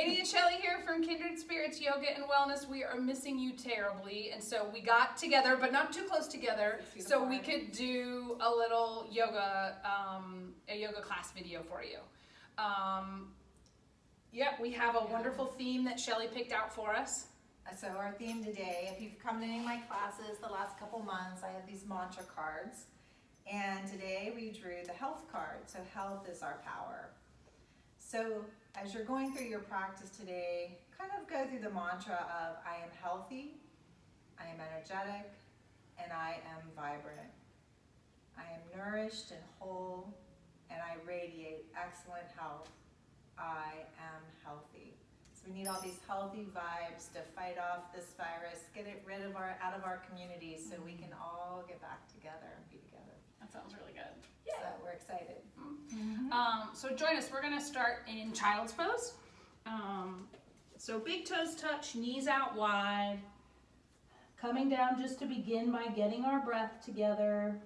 Katie and Shelley here from Kindred Spirits Yoga and Wellness. We are missing you terribly, and so we got together, but not too close together, so we could do a little yoga, a yoga class video for you. Yep, we have a wonderful theme that Shelley picked out for us. So our theme today, if you've come to any of my classes the last couple months, I have these mantra cards. And today we drew the health card. So health is our power. So as you're going through your practice today, kind of go through the mantra of I am healthy, I am energetic, and I am vibrant. I am nourished and whole, and I radiate excellent health. I am healthy. So we need all these healthy vibes to fight off this virus, get it out of our communities so we can all get back together and be together. That sounds really good. Yeah. So we're excited. So join us. We're going to start in child's pose. So big toes touch, knees out wide. Coming down just to begin by getting our breath together.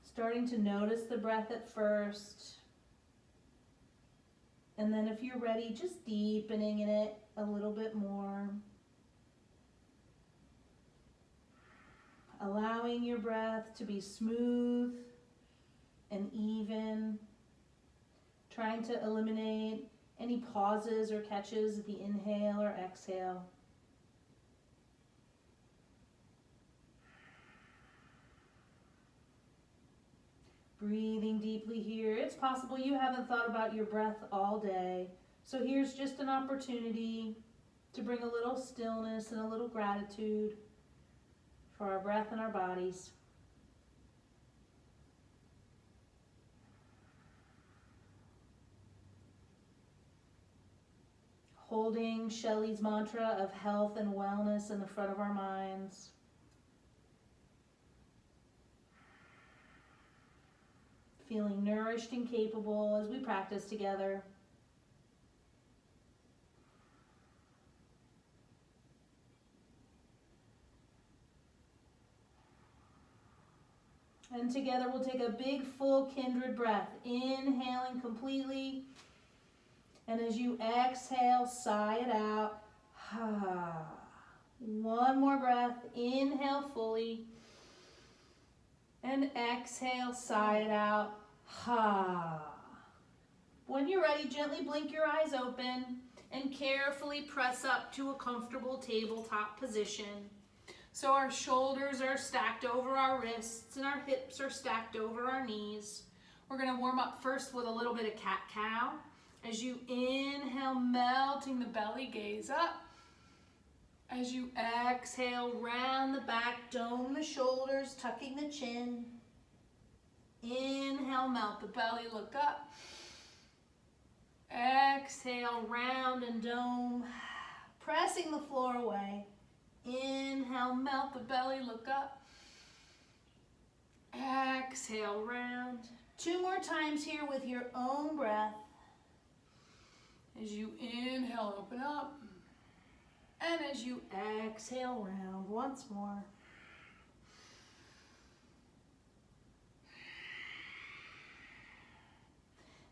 Starting to notice the breath at first. And then if you're ready, just deepening in it a little bit more. Allowing your breath to be smooth and even. Trying to eliminate any pauses or catches at the inhale or exhale. Breathing deeply here. It's possible you haven't thought about your breath all day. So here's just an opportunity to bring a little stillness and a little gratitude for our breath and our bodies. Holding Shelley's mantra of health and wellness in the front of our minds. Feeling nourished and capable as we practice together. And together we'll take a big full kindred breath, inhaling completely. And as you exhale, sigh it out. One more breath, inhale fully. And exhale, sigh it out. When you're ready, gently blink your eyes open and carefully press up to a comfortable tabletop position. So our shoulders are stacked over our wrists and our hips are stacked over our knees. We're going to warm up first with a little bit of cat-cow. As you inhale, melting the belly, gaze up. As you exhale, round the back, dome the shoulders, tucking the chin. Inhale, melt the belly, look up. Exhale, round and dome, pressing the floor away. Inhale, melt the belly, look up. Exhale, round. 2 more times here with your own breath. As you inhale, open up. And as you exhale, round once more.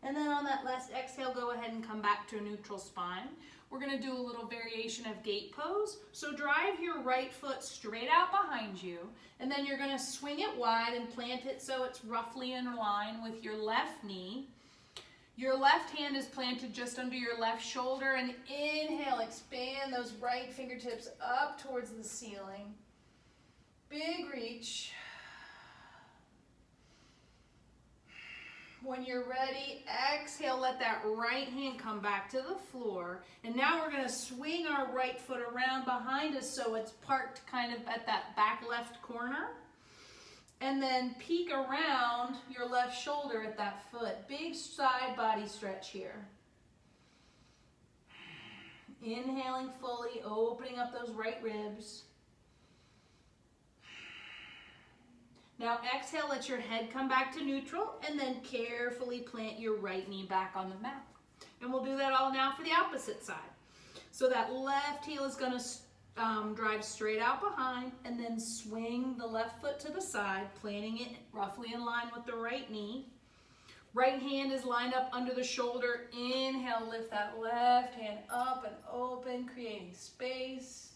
And then on that last exhale, go ahead and come back to a neutral spine. We're going to do a little variation of gate pose. So drive your right foot straight out behind you, and then you're going to swing it wide and plant it so it's roughly in line with your left knee. Your left hand is planted just under your left shoulder, and inhale, expand those right fingertips up towards the ceiling. Big reach. When you're ready, exhale, let that right hand come back to the floor. And now we're going to swing our right foot around behind us so it's parked kind of at that back left corner. And then peek around your left shoulder at that foot. Big side body stretch here. Inhaling fully, opening up those right ribs. Now exhale, let your head come back to neutral, and then carefully plant your right knee back on the mat. And we'll do that all now for the opposite side. So that left heel is going to drive straight out behind, and then swing the left foot to the side, planting it roughly in line with the right knee. Right hand is lined up under the shoulder. Inhale, lift that left hand up and open, creating space.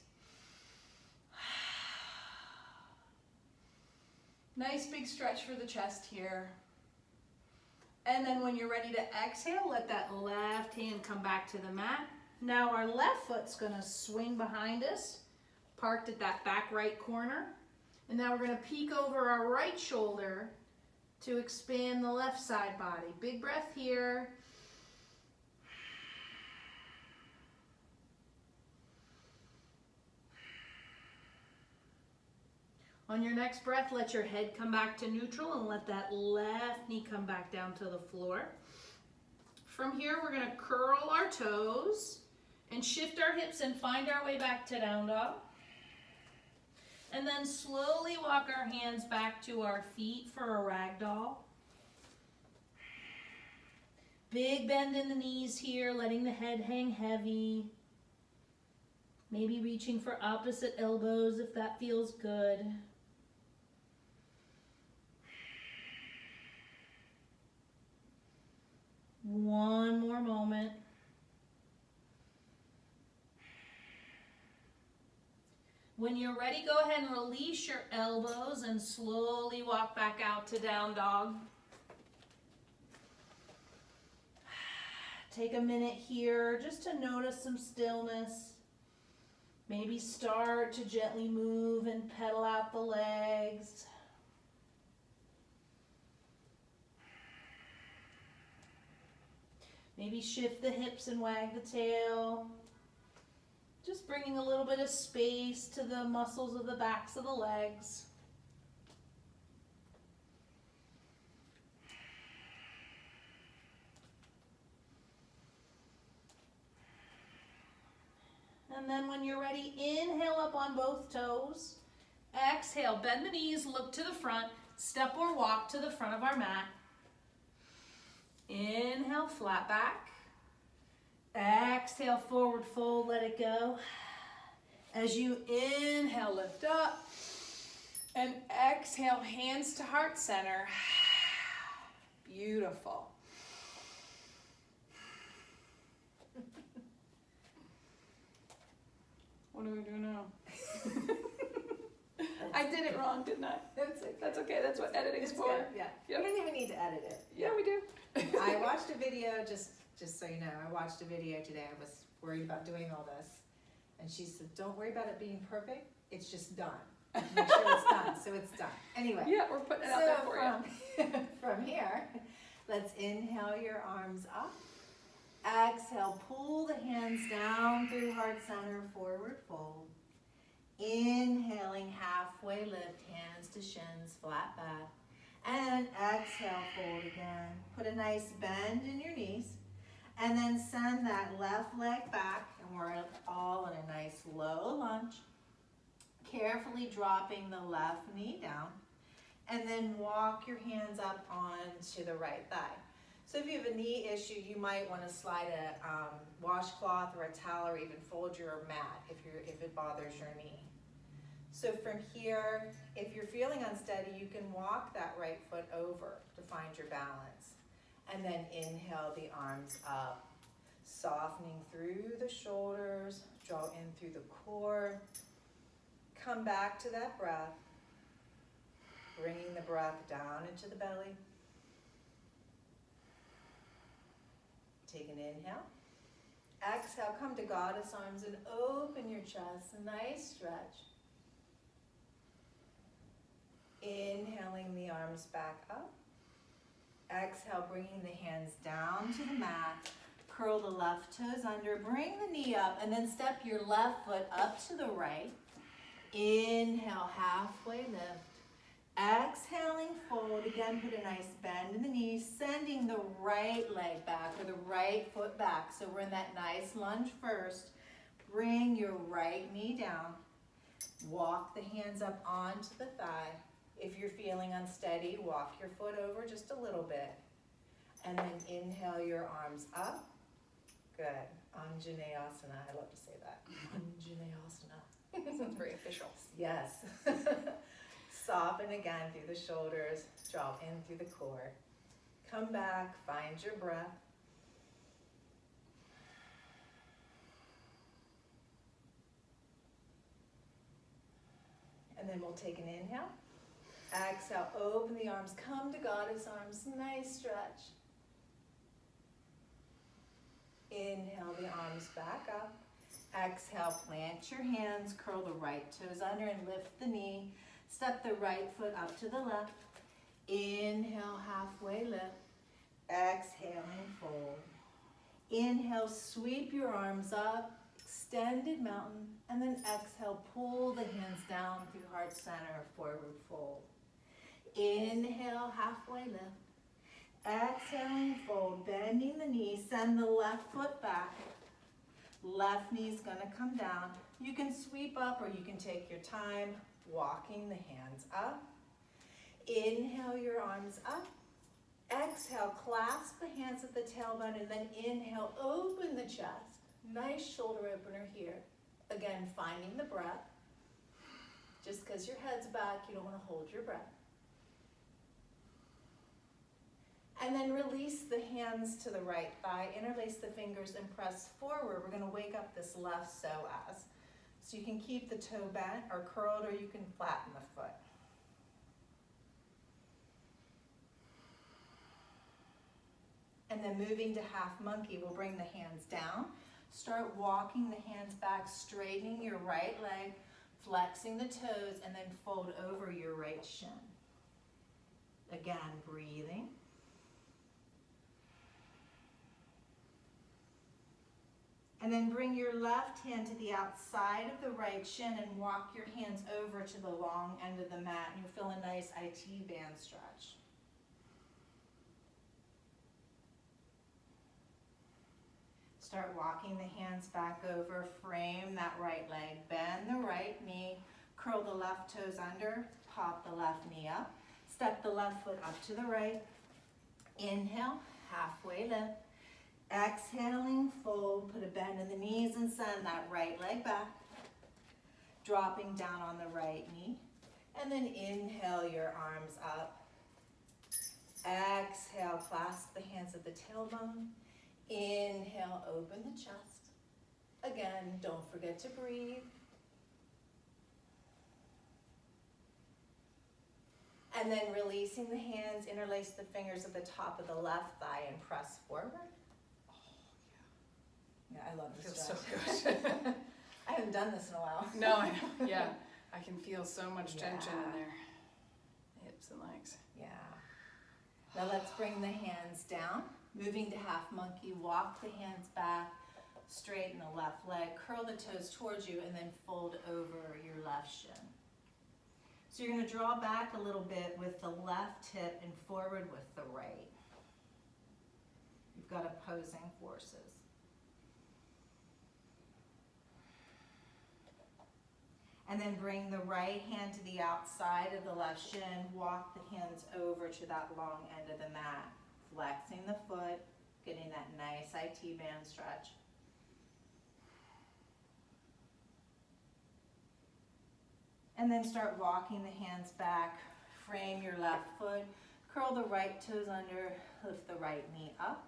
Nice big stretch for the chest here. And then when you're ready to exhale, let that left hand come back to the mat. Now our left foot's gonna swing behind us, parked at that back right corner. And now we're gonna peek over our right shoulder to expand the left side body. Big breath here. On your next breath, let your head come back to neutral and let that left knee come back down to the floor. From here, we're gonna curl our toes and shift our hips and find our way back to down dog. And then slowly walk our hands back to our feet for a ragdoll. Big bend in the knees here, letting the head hang heavy. Maybe reaching for opposite elbows if that feels good. One more moment. When you're ready, go ahead and release your elbows and slowly walk back out to down dog. Take a minute here just to notice some stillness. Maybe start to gently move and pedal out the legs. Maybe shift the hips and wag the tail. Just bringing a little bit of space to the muscles of the backs of the legs. And then when you're ready, inhale up on both toes. Exhale, bend the knees, look to the front, step or walk to the front of our mat. Inhale, flat back. Exhale, forward fold, let it go. As you inhale, lift up. And exhale, hands to heart center. Beautiful. What do we do now? I did it wrong, didn't I? That's okay. That's what editing's for. Good. Yeah. Yep. You don't even need to edit it. Yeah, we do. I watched a video, just so you know, I watched a video today. I was worried about doing all this. And she said, don't worry about it being perfect. It's just done. Make sure it's done. So it's done. Anyway. Yeah, we're putting it out there for you. From here, let's inhale your arms up. Exhale, pull the hands down through heart center, forward fold. Inhaling, halfway lift, hands to shins, flat back. And exhale, fold again. Put a nice bend in your knees. And then send that left leg back. And we're all in a nice low lunge. Carefully dropping the left knee down. And then walk your hands up onto the right thigh. So if you have a knee issue, you might want to slide a washcloth or a towel or even fold your mat if it bothers your knee. So from here, if you're feeling unsteady, you can walk that right foot over to find your balance. And then inhale the arms up, softening through the shoulders, draw in through the core. Come back to that breath, bringing the breath down into the belly. Take an inhale. Exhale, come to goddess arms and open your chest, a nice stretch. Inhaling the arms back up. Exhale, bringing the hands down to the mat. Curl the left toes under, bring the knee up, and then step your left foot up to the right. Inhale, halfway lift. Exhaling, fold. Again, put a nice bend in the knees, sending the right leg back or the right foot back. So we're in that nice lunge first. Bring your right knee down. Walk the hands up onto the thigh. If you're feeling unsteady, walk your foot over just a little bit. And then inhale your arms up. Good. Anjaneyasana. I love to say that. Anjaneyasana. Sounds very official. Yes. Soften again through the shoulders. Draw in through the core. Come back, find your breath. And then we'll take an inhale. Exhale, open the arms, come to goddess arms, nice stretch. Inhale the arms back up. Exhale, plant your hands, curl the right toes under and lift the knee. Step the right foot up to the left. Inhale, halfway lift. Exhaling, fold. Inhale, sweep your arms up, extended mountain, and then exhale, pull the hands down through heart center, forward fold. Inhale, halfway lift. Exhaling, fold, bending the knee, send the left foot back. Left knee's gonna come down. You can sweep up or you can take your time, walking the hands up. Inhale your arms up. Exhale, clasp the hands at the tailbone, and then inhale, open the chest. Nice shoulder opener here. Again, finding the breath. Just because your head's back, you don't want to hold your breath. And then release the hands to the right thigh, interlace the fingers and press forward. We're gonna wake up this left psoas. So you can keep the toe bent or curled, or you can flatten the foot. And then moving to half monkey, we'll bring the hands down. Start walking the hands back, straightening your right leg, flexing the toes, and then fold over your right shin. Again, breathing. And then bring your left hand to the outside of the right shin and walk your hands over to the long end of the mat, and you'll feel a nice IT band stretch. Start walking the hands back over, frame that right leg, bend the right knee, curl the left toes under, pop the left knee up, step the left foot up to the right, inhale, halfway lift, exhaling, fold, put a bend in the knees and send that right leg back, dropping down on the right knee, and then inhale your arms up, exhale, clasp the hands at the tailbone, inhale, open the chest. Again, don't forget to breathe. And then releasing the hands, interlace the fingers at the top of the left thigh and press forward. Oh, yeah. Yeah, I love this Feels stretch. so good. I haven't done this in a while. No, I know. Yeah, I can feel so much tension Yeah. in there. Hips and legs. Yeah. Now let's bring the hands down. Moving to half monkey, walk the hands back, straighten the left leg, curl the toes towards you, and then fold over your left shin. So you're gonna draw back a little bit with the left hip and forward with the right. You've got opposing forces. And then bring the right hand to the outside of the left shin, walk the hands over to that long end of the mat. Flexing the foot, getting that nice IT band stretch. And then start walking the hands back, frame your left foot, curl the right toes under, lift the right knee up,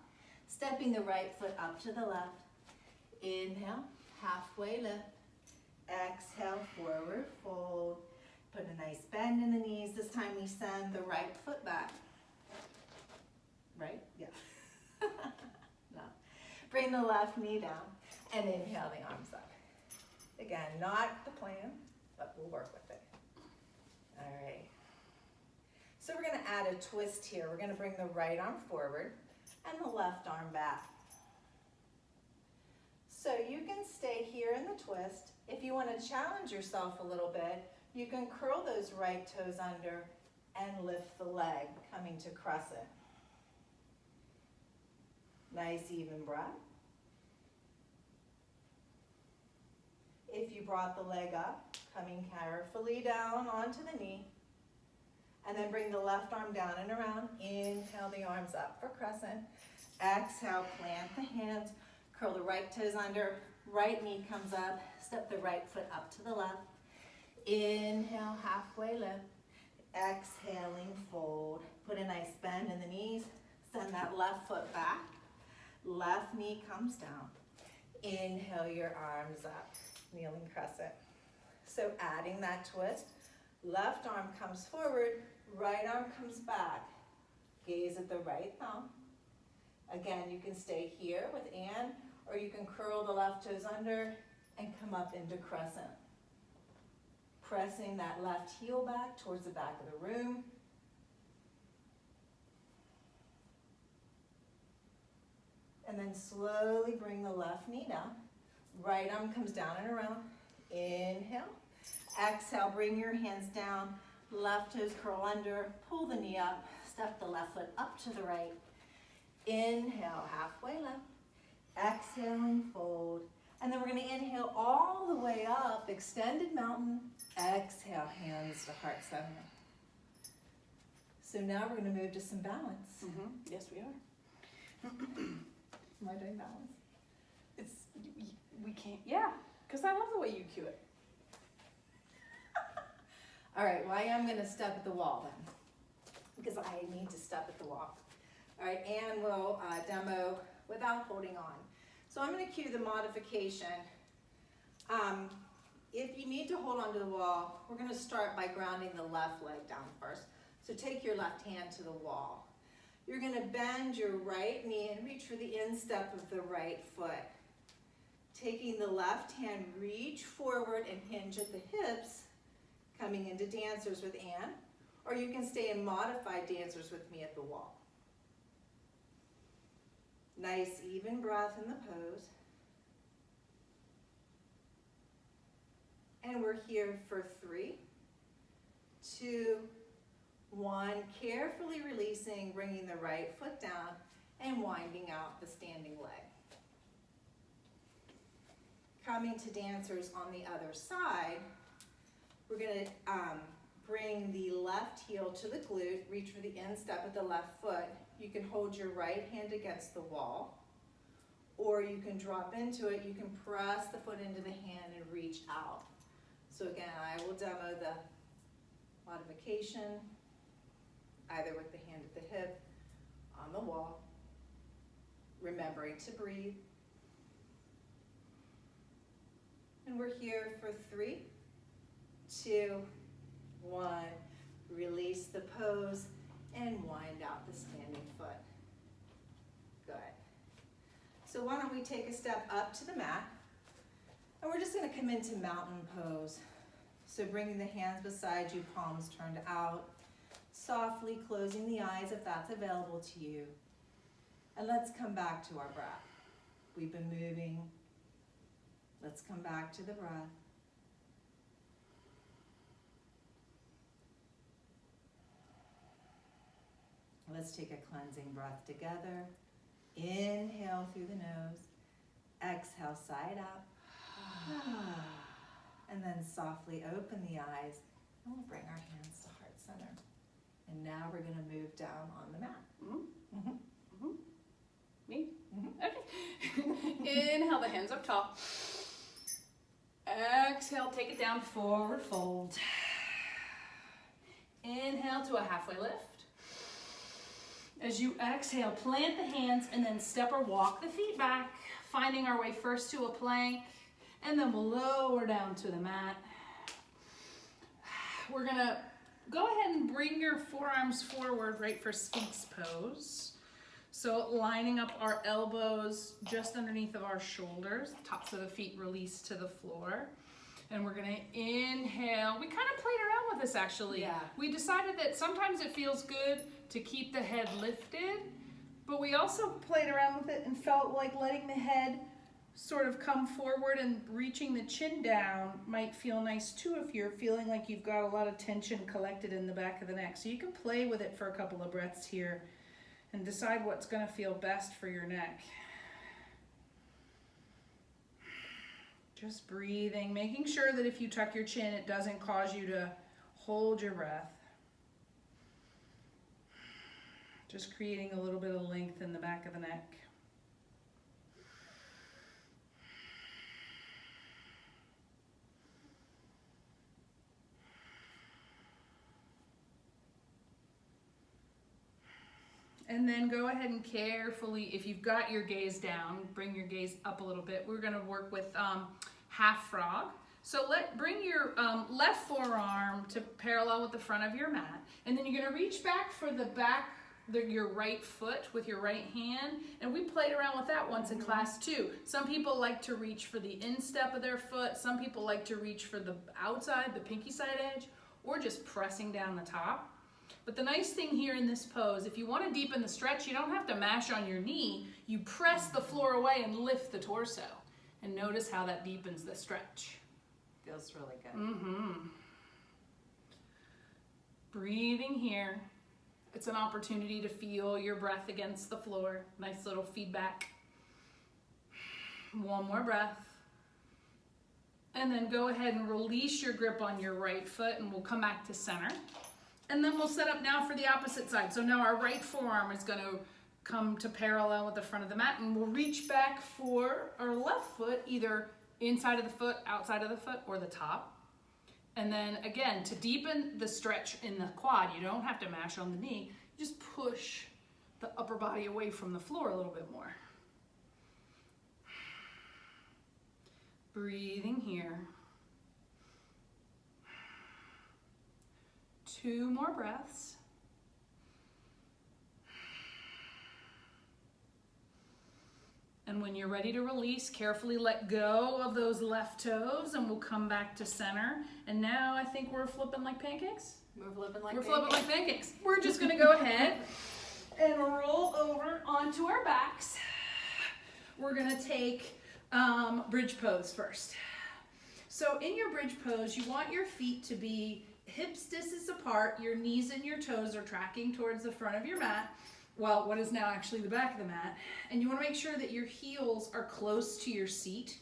stepping the right foot up to the left. Inhale, halfway lift, exhale, forward fold, put a nice bend in the knees. This time we send the right foot back. Right? Yeah. No. Bring the left knee down and inhale the arms up. Again, not the plan, but we'll work with it. All right. So we're gonna add a twist here. We're gonna bring the right arm forward and the left arm back. So you can stay here in the twist. If you wanna challenge yourself a little bit, you can curl those right toes under and lift the leg, coming to crescent. Nice even breath. If you brought the leg up, coming carefully down onto the knee, and then bring the left arm down and around. Inhale the arms up for crescent. Exhale, plant the hands, curl the right toes under, right knee comes up, step the right foot up to the left. Inhale, halfway lift. Exhaling, fold. Put a nice bend in the knees. Send send that left foot back. Left knee comes down. Inhale your arms up, kneeling crescent. So adding that twist, left arm comes forward, right arm comes back. Gaze at the right thumb. Again, you can stay here with Anne, or you can curl the left toes under and come up into crescent. Pressing that left heel back towards the back of the room. And then slowly bring the left knee down. Right arm comes down and around. Inhale. Exhale, bring your hands down. Left toes curl under. Pull the knee up. Step the left foot up to the right. Inhale, halfway left. Exhaling, fold. And then we're going to inhale all the way up, extended mountain. Exhale, hands to heart center. So now we're going to move to some balance. Yes, we are. Am I doing balance? We can't, yeah, because I love the way you cue it. All right, well, I am going to step at the wall then, because I need to step at the wall. All right, Anne will demo without holding on. So I'm going to cue the modification. If you need to hold onto the wall, we're going to start by grounding the left leg down first. So take your left hand to the wall. You're going to bend your right knee and reach for the instep of the right foot. Taking the left hand, reach forward and hinge at the hips, coming into dancers with Anne, or you can stay in modified dancers with me at the wall. Nice even breath in the pose. And we're here for 3, 2, 1. Carefully releasing, bringing the right foot down and winding out the standing leg. Coming to dancers on the other side, we're going to bring the left heel to the glute, reach for the instep of the left foot. You can hold your right hand against the wall, or you can drop into it. You can press the foot into the hand and reach out. So again, I will demo the modification, either with the hand at the hip, on the wall, remembering to breathe. And we're here for 3, 2, 1. Release the pose and wind out the standing foot. Good. So why don't we take a step up to the mat, and we're just going to come into mountain pose. So bringing the hands beside you, palms turned out, softly closing the eyes if that's available to you. And let's come back to our breath. We've been moving. Let's come back to the breath. Let's take a cleansing breath together. Inhale through the nose. Exhale, side up. And then softly open the eyes. And we'll bring our hands to heart center. And now we're going to move down on the mat. Me? Mm-hmm. Okay. Inhale, the hands up tall. Exhale, take it down, forward fold. Inhale to a halfway lift. As you exhale, plant the hands and then step or walk the feet back, finding our way first to a plank, and then we'll lower down to the mat. We're gonna go ahead and bring your forearms forward, right, for Sphinx pose. So lining up our elbows just underneath of our shoulders, tops of the feet release to the floor. And we're gonna inhale. We kind of played around with this actually. Yeah. We decided that sometimes it feels good to keep the head lifted, but we also played around with it and felt like letting the head sort of come forward and reaching the chin down might feel nice too if you're feeling like you've got a lot of tension collected in the back of the neck. So you can play with it for a couple of breaths here and decide what's gonna feel best for your neck. Just breathing, making sure that if you tuck your chin, it doesn't cause you to hold your breath. Just creating a little bit of length in the back of the neck. And then go ahead and carefully, if you've got your gaze down, bring your gaze up a little bit. We're gonna work with half frog. So bring your left forearm to parallel with the front of your mat. And then you're gonna reach back for the back, your right foot with your right hand. And we played around with that once in class too. Some people like to reach for the instep of their foot. Some people like to reach for the outside, the pinky side edge, or just pressing down the top. But the nice thing here in this pose, if you want to deepen the stretch, you don't have to mash on your knee. You press the floor away and lift the torso. And notice how that deepens the stretch. Feels really good. Mm-hmm. Breathing here. It's an opportunity to feel your breath against the floor. Nice little feedback. One more breath. And then go ahead and release your grip on your right foot, and we'll come back to center. And then we'll set up now for the opposite side. So now our right forearm is going to come to parallel with the front of the mat, and we'll reach back for our left foot, either inside of the foot, outside of the foot, or the top. And then again, to deepen the stretch in the quad, you don't have to mash on the knee. Just push the upper body away from the floor a little bit more. Breathing here. 2 more breaths. And when you're ready to release, carefully let go of those left toes, and we'll come back to center. And now I think we're flipping like pancakes. We're flipping like Flipping like pancakes. We're just gonna go ahead and roll over onto our backs. We're gonna take bridge pose first. So in your bridge pose, you want your feet to be hips distance apart. Your knees and your toes are tracking towards the front of your mat. Well, what is now actually the back of the mat. And you want to make sure that your heels are close to your seat.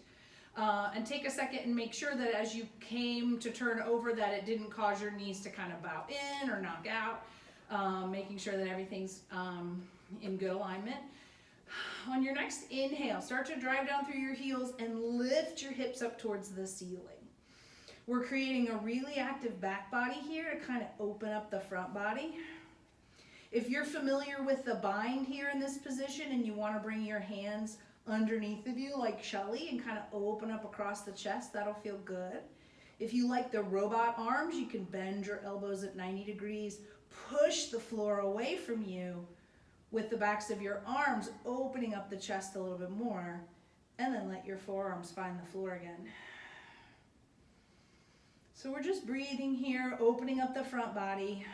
And take a second and make sure that as you came to turn over that it didn't cause your knees to kind of bow in or knock out. Making sure that everything's in good alignment. On your next inhale, start to drive down through your heels and lift your hips up towards the ceiling. We're creating a really active back body here to kind of open up the front body. If you're familiar with the bind here in this position and you want to bring your hands underneath of you like Shelley and kind of open up across the chest, that'll feel good. If you like the robot arms, you can bend your elbows at 90 degrees, push the floor away from you with the backs of your arms, opening up the chest a little bit more, and then let your forearms find the floor again. So we're just breathing here, opening up the front body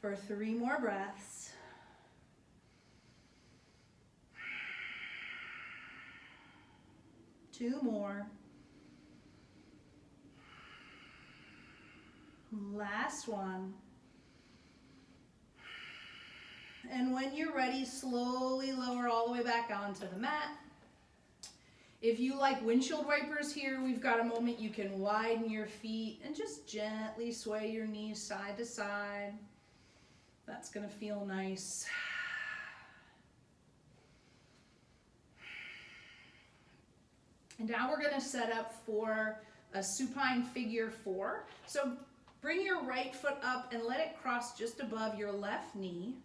for 3 more breaths. Two more. Last one. And when you're ready, slowly lower all the way back onto the mat. If you like windshield wipers here, we've got a moment you can widen your feet and just gently sway your knees side to side. That's gonna feel nice. And now we're gonna set up for a supine figure 4. So bring your right foot up and let it cross just above your left knee.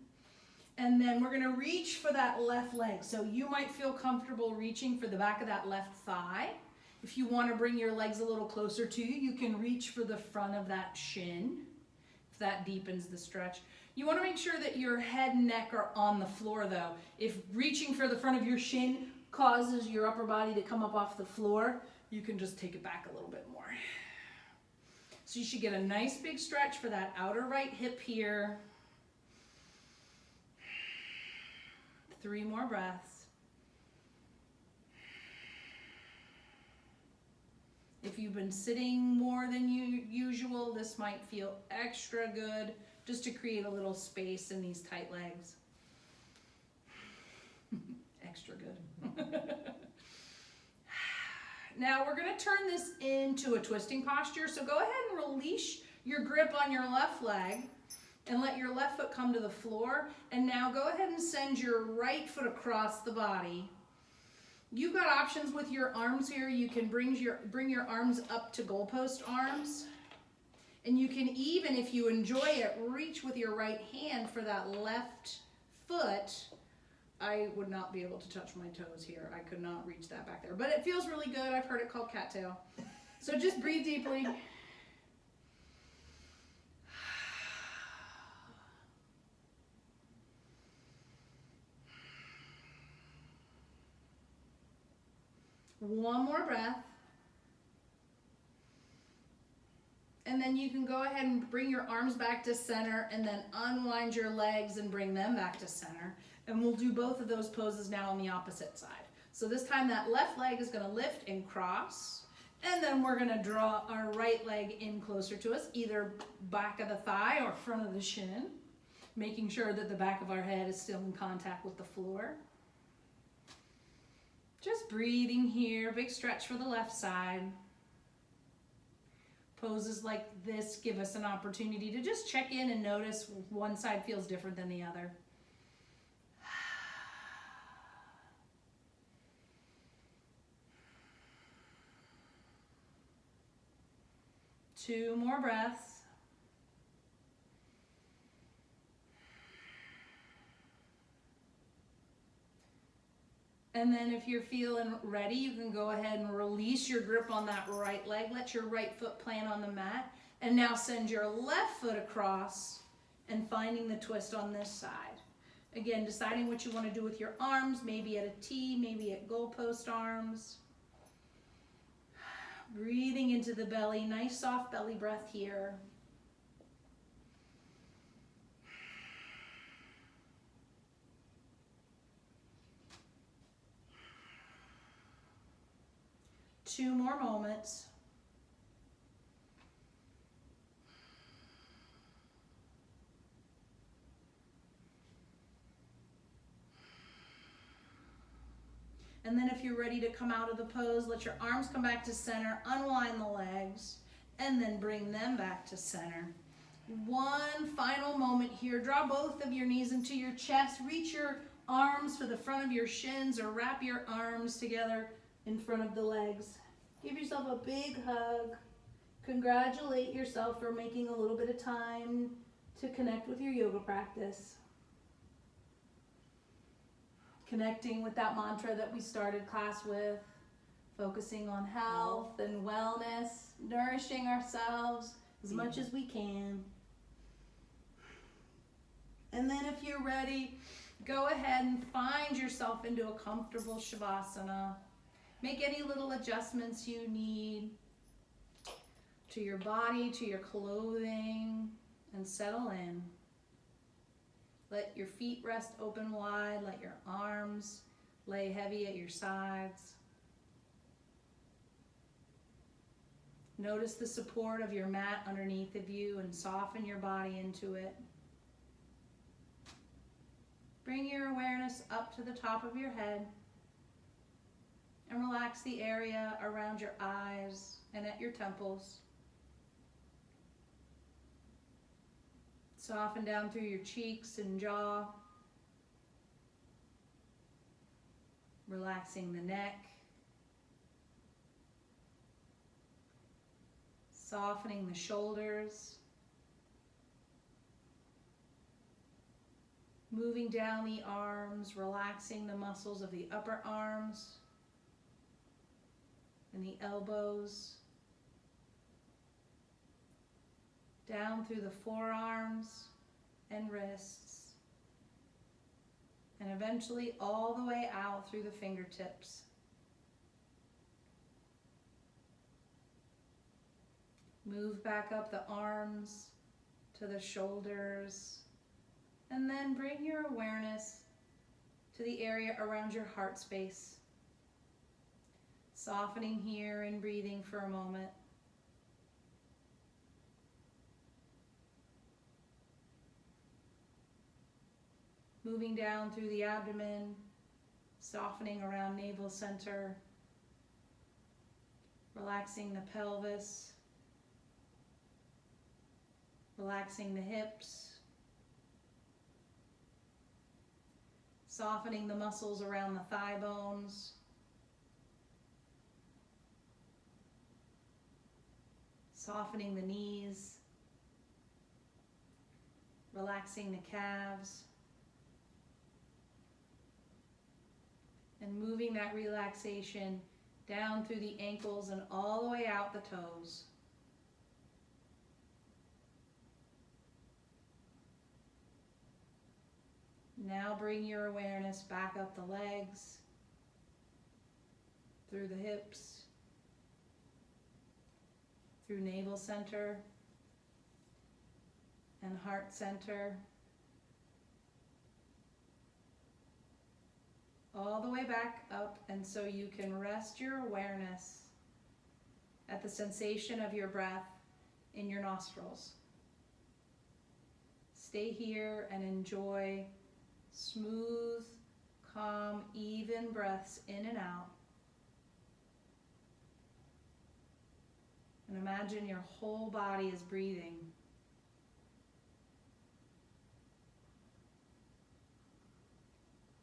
And then we're gonna reach for that left leg. So you might feel comfortable reaching for the back of that left thigh. If you wanna bring your legs a little closer to you, you can reach for the front of that shin, if that deepens the stretch. You wanna make sure that your head and neck are on the floor though. If reaching for the front of your shin causes your upper body to come up off the floor, you can just take it back a little bit more. So you should get a nice big stretch for that outer right hip here. 3 more breaths. If you've been sitting more than usual, this might feel extra good just to create a little space in these tight legs. Extra good. Now we're going to turn this into a twisting posture. So go ahead and release your grip on your left leg and let your left foot come to the floor. And now go ahead and send your right foot across the body. You've got options with your arms here. You can bring your arms up to goalpost arms. And you can even, if you enjoy it, reach with your right hand for that left foot. I would not be able to touch my toes here. I could not reach that back there. But it feels really good. I've heard it called cattail. So just breathe deeply. One more breath. And then you can go ahead and bring your arms back to center and then unwind your legs and bring them back to center. And we'll do both of those poses now on the opposite side. So this time that left leg is gonna lift and cross. And then we're gonna draw our right leg in closer to us, either back of the thigh or front of the shin, making sure that the back of our head is still in contact with the floor. Just breathing here, big stretch for the left side. Poses like this give us an opportunity to just check in and notice one side feels different than the other. Two more breaths. And then if you're feeling ready, you can go ahead and release your grip on that right leg. Let your right foot plant on the mat. And now send your left foot across and finding the twist on this side. Again, deciding what you want to do with your arms, maybe at a T, maybe at goalpost arms. Breathing into the belly, nice soft belly breath here. Two more moments. And then if you're ready to come out of the pose, let your arms come back to center, unwind the legs, and then bring them back to center. One final moment here. Draw both of your knees into your chest. Reach your arms for the front of your shins or wrap your arms together in front of the legs. Give yourself a big hug. Congratulate yourself for making a little bit of time to connect with your yoga practice. Connecting with that mantra that we started class with, focusing on health and wellness, nourishing ourselves as much as we can. And then if you're ready, go ahead and find yourself into a comfortable Shavasana. Make any little adjustments you need to your body, to your clothing, and settle in. Let your feet rest open wide. Let your arms lay heavy at your sides. Notice the support of your mat underneath of you and soften your body into it. Bring your awareness up to the top of your head and relax the area around your eyes and at your temples. Soften down through your cheeks and jaw. Relaxing the neck. Softening the shoulders. Moving down the arms, relaxing the muscles of the upper arms and the elbows. Down through the forearms and wrists, and eventually all the way out through the fingertips. Move back up the arms to the shoulders, and then bring your awareness to the area around your heart space. Softening here and breathing for a moment. Moving down through the abdomen, softening around navel center, relaxing the pelvis, relaxing the hips, softening the muscles around the thigh bones, softening the knees relaxing the calves, and moving that relaxation down through the ankles and all the way out the toes. Now bring your awareness back up the legs, through the hips, through navel center and heart center, all the way back up, and so you can rest your awareness at the sensation of your breath in your nostrils. Stay here and enjoy smooth, calm, even breaths in and out. And imagine your whole body is breathing.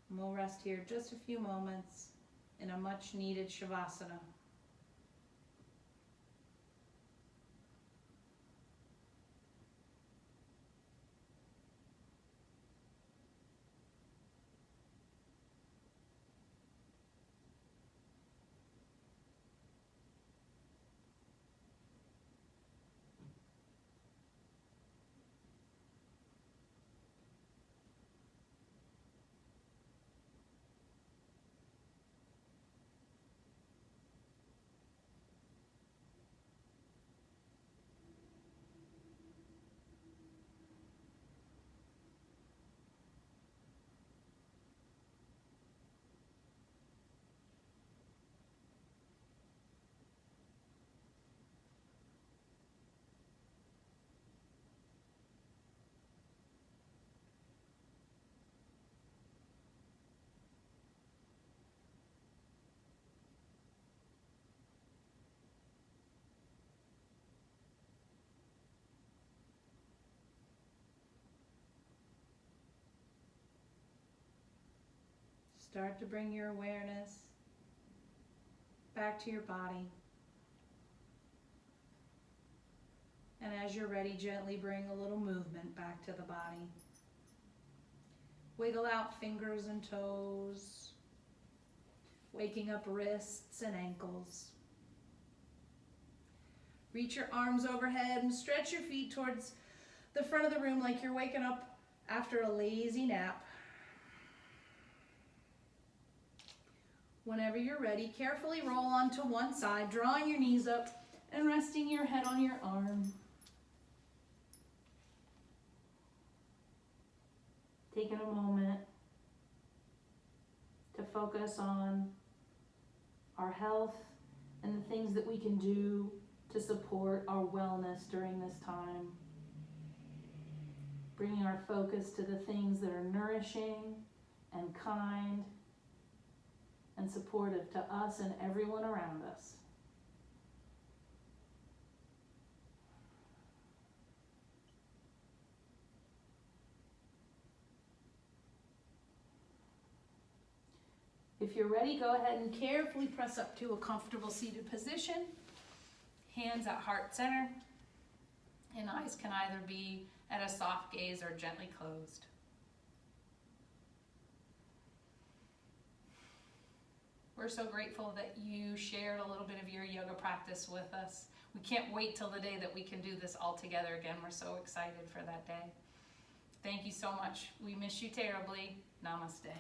And we'll rest here just a few moments in a much needed Shavasana. Start to bring your awareness back to your body. And as you're ready, gently bring a little movement back to the body. Wiggle out fingers and toes, waking up wrists and ankles. Reach your arms overhead and stretch your feet towards the front of the room like you're waking up after a lazy nap. Whenever you're ready, carefully roll onto one side, drawing your knees up and resting your head on your arm. Taking a moment to focus on our health and the things that we can do to support our wellness during this time. Bringing our focus to the things that are nourishing and kind and supportive to us and everyone around us. If you're ready, go ahead and carefully press up to a comfortable seated position. Hands at heart center, and eyes can either be at a soft gaze or gently closed. We're so grateful that you shared a little bit of your yoga practice with us. We can't wait till the day that we can do this all together again. We're so excited for that day. Thank you so much. We miss you terribly. Namaste.